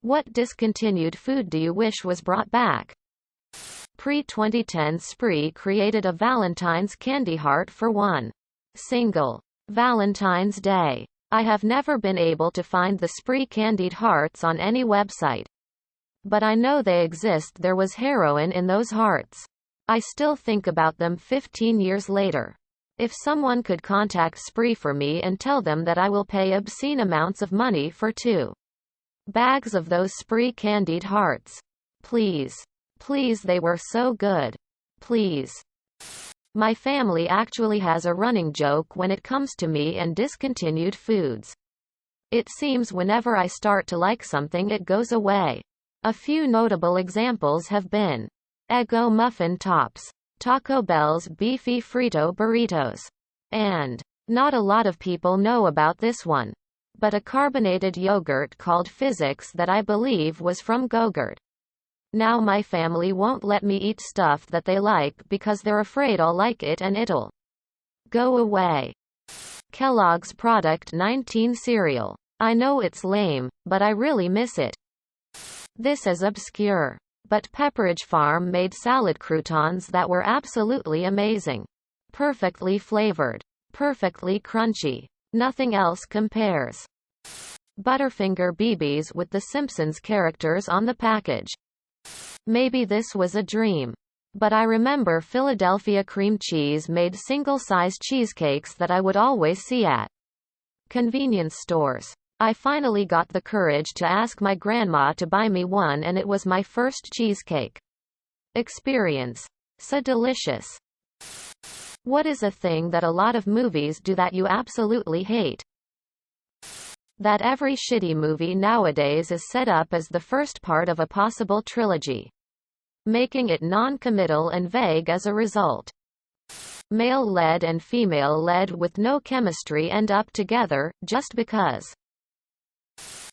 What discontinued food do you wish was brought back? Pre-2010 Spree created a Valentine's candy heart for one single Valentine's Day. I have never been able to find the Spree candied hearts on any website. But I know they exist. There was heroin in those hearts. I still think about them 15 years later. If someone could contact Spree for me and tell them that I will pay obscene amounts of money for 2 bags of those Spree candied hearts. Please. Please, they were so good. Please. My family actually has a running joke when it comes to me and discontinued foods. It seems whenever I start to like something it goes away. A few notable examples have been Eggo muffin tops, Taco Bell's beefy Frito burritos, and not a lot of people know about this one, but a carbonated yogurt called Physics that I believe was from Go-Gurt. Now my family won't let me eat stuff that they like because they're afraid I'll like it and it'll go away. Kellogg's Product 19 cereal. I know it's lame, but I really miss it. This is obscure, but Pepperidge Farm made salad croutons that were absolutely amazing. Perfectly flavored. Perfectly crunchy. Nothing else compares. Butterfinger BBs with the Simpsons characters on the package. Maybe this was a dream. But I remember Philadelphia Cream Cheese made single-size cheesecakes that I would always see at convenience stores. I finally got the courage to ask my grandma to buy me one and it was my first cheesecake experience. So delicious. What is a thing that a lot of movies do that you absolutely hate? That every shitty movie nowadays is set up as the first part of a possible trilogy, making it non-committal and vague as a result. Male-led and female-led with no chemistry end up together, just because.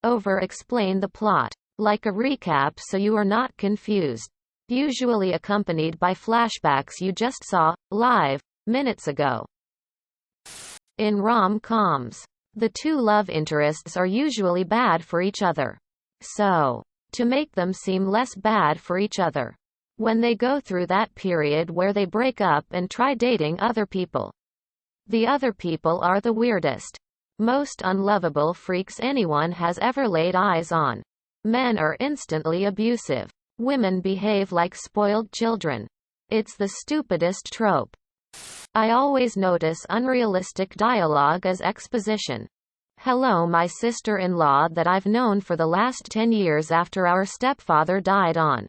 Over-explain the plot. Like a recap so you are not confused. Usually accompanied by flashbacks you just saw, live, minutes ago. In rom-coms, the two love interests are usually bad for each other. So, to make them seem less bad for each other, when they go through that period where they break up and try dating other people, the other people are the weirdest, most unlovable freaks anyone has ever laid eyes on. Men are instantly abusive. Women behave like spoiled children. It's the stupidest trope. I always notice unrealistic dialogue as exposition. Hello, my sister-in-law that I've known for the last 10 years after our stepfather died on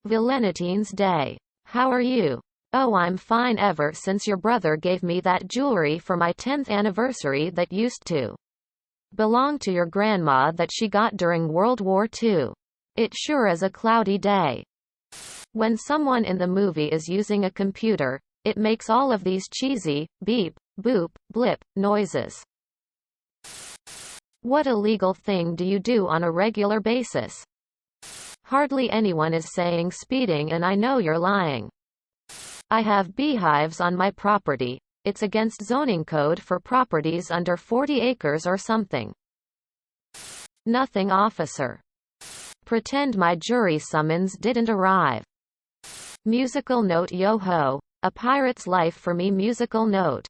Valentine's Day. How are you? Oh, I'm fine ever since your brother gave me that jewelry for my 10th anniversary that used to belong to your grandma that she got during World War II. It sure is a cloudy day. When someone in the movie is using a computer, it makes all of these cheesy, beep, boop, blip, noises. What illegal thing do you do on a regular basis? Hardly anyone is saying speeding and I know you're lying. I have beehives on my property. It's against zoning code for properties under 40 acres or something. Nothing, officer. Pretend my jury summons didn't arrive. Musical note, yo ho, a pirate's life for me. Musical note.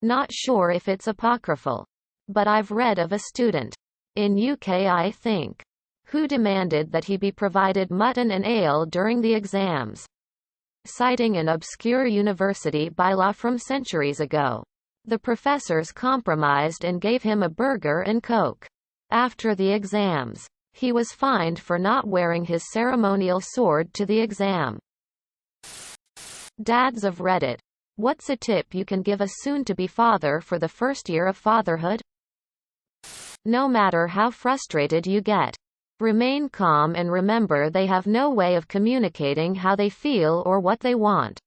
Not sure if it's apocryphal, but I've read of a student in UK, I think, who demanded that he be provided mutton and ale during the exams, citing an obscure university bylaw from centuries ago. The professors compromised and gave him a burger and Coke. After the exams, he was fined for not wearing his ceremonial sword to the exam. Dads of Reddit. What's a tip you can give a soon-to-be father for the first year of fatherhood? No matter how frustrated you get, remain calm and remember they have no way of communicating how they feel or what they want.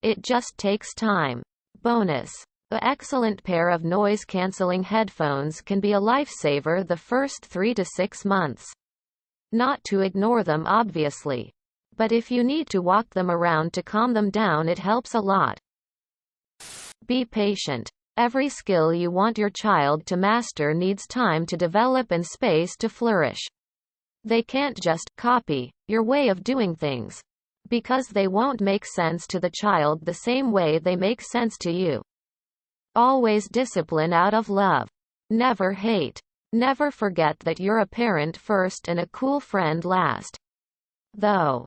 It just takes time. Bonus. An excellent pair of noise-canceling headphones can be a lifesaver the first 3 to 6 months. Not to ignore them, obviously. But if you need to walk them around to calm them down, it helps a lot. Be patient. Every skill you want your child to master needs time to develop and space to flourish. They can't just copy your way of doing things, because they won't make sense to the child the same way they make sense to you. Always discipline out of love. Never hate. Never forget that you're a parent first and a cool friend last. Though,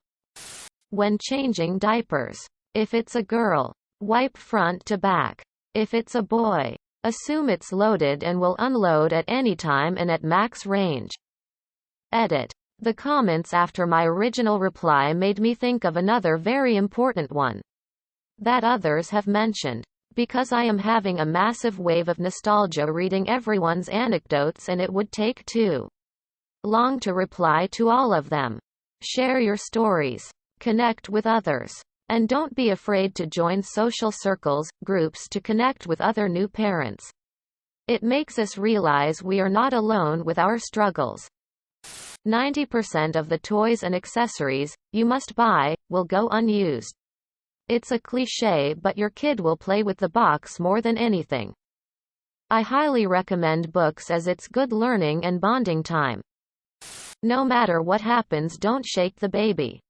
when changing diapers, if it's a girl, wipe front to back. If it's a boy, assume it's loaded and will unload at any time and at max range. Edit. The comments after my original reply made me think of another very important one that others have mentioned, because I am having a massive wave of nostalgia reading everyone's anecdotes and it would take too long to reply to all of them. Share your stories. Connect with others. And don't be afraid to join social circles, groups to connect with other new parents. It makes us realize we are not alone with our struggles. 90% of the toys and accessories you must buy will go unused. It's a cliché, but your kid will play with the box more than anything. I highly recommend books as it's good learning and bonding time. No matter what happens, don't shake the baby.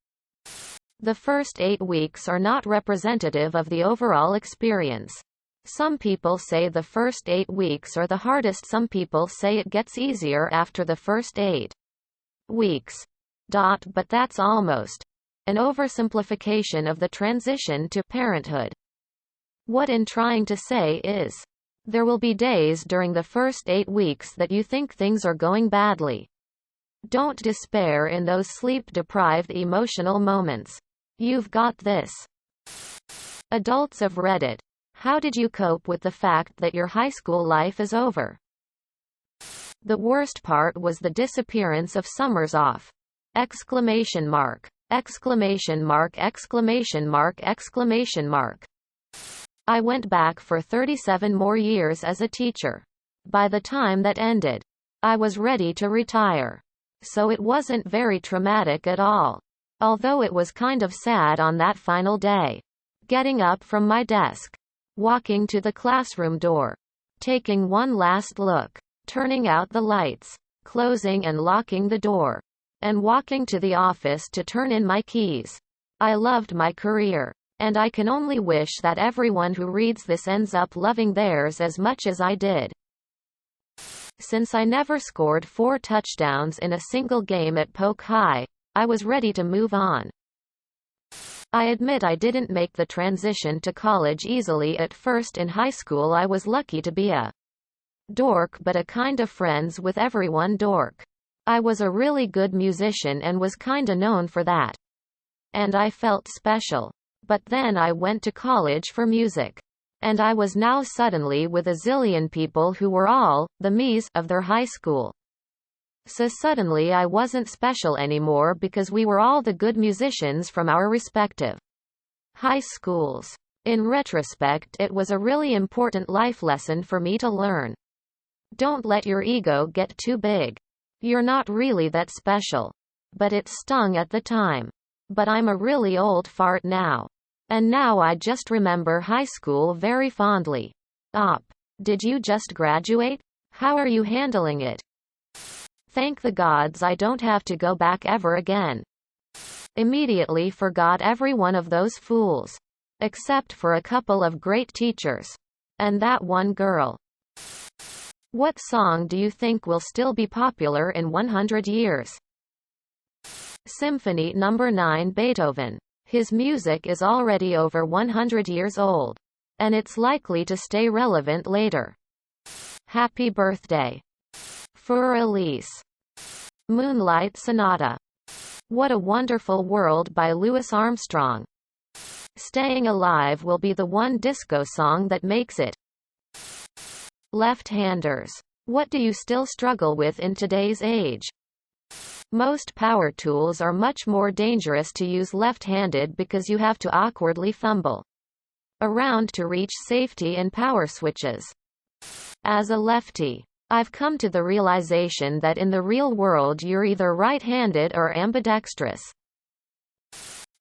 The first 8 weeks are not representative of the overall experience. Some people say the first 8 weeks are the hardest. Some people say it gets easier after the first 8 weeks. But that's almost an oversimplification of the transition to parenthood. What I'm trying to say is, there will be days during the first 8 weeks that you think things are going badly. Don't despair in those sleep-deprived emotional moments. You've got this. Adults of Reddit. How did you cope with the fact that your high school life is over? The worst part was the disappearance of summers off. Exclamation mark. Exclamation mark. Exclamation mark. Exclamation mark. I went back for 37 more years as a teacher. By the time that ended, I was ready to retire. So it wasn't very traumatic at all. Although it was kind of sad on that final day. Getting up from my desk. Walking to the classroom door. Taking one last look. Turning out the lights. Closing and locking the door. And walking to the office to turn in my keys. I loved my career. And I can only wish that everyone who reads this ends up loving theirs as much as I did. Since I never scored 4 touchdowns in a single game at Polk High, I was ready to move on. I admit I didn't make the transition to college easily at first. In high school I was lucky to be a dork, but a kind of friends with everyone dork. I was a really good musician and was kinda known for that. And I felt special. But then I went to college for music. And I was now suddenly with a zillion people who were all the me's of their high school. So suddenly I wasn't special anymore because we were all the good musicians from our respective high schools. In retrospect, it was a really important life lesson for me to learn. Don't let your ego get too big. You're not really that special. But it stung at the time. But I'm a really old fart now. And now I just remember high school very fondly. Did you just graduate? How are you handling it? Thank the gods I don't have to go back ever again. Immediately forgot every one of those fools. Except for a couple of great teachers. And that one girl. What song do you think will still be popular in 100 years? Symphony No. 9 Beethoven. His music is already over 100 years old. And it's likely to stay relevant later. Happy Birthday. For Elise. Moonlight Sonata. What a Wonderful World by Louis Armstrong. Staying Alive will be the one disco song that makes it. Left-handers. What do you still struggle with in today's age? Most power tools are much more dangerous to use left-handed because you have to awkwardly fumble around to reach safety and power switches. As a lefty, I've come to the realization that in the real world you're either right-handed or ambidextrous.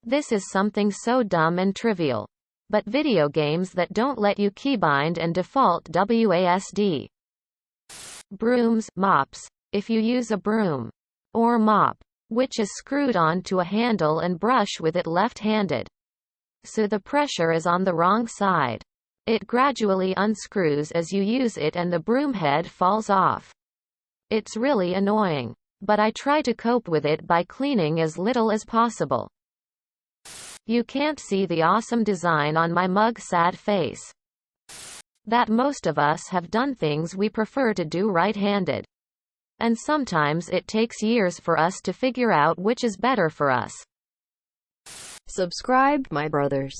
This is something so dumb and trivial. but video games that don't let you keybind and default WASD. Brooms, mops. If you use a broom or mop, which is screwed onto a handle and brush with it left-handed, so the pressure is on the wrong side, it gradually unscrews as you use it and the broom head falls off. It's really annoying, but I try to cope with it by cleaning as little as possible. You can't see the awesome design on my mug's sad face. That most of us have done things we prefer to do right-handed. And sometimes it takes years for us to figure out which is better for us. Subscribe, my brothers.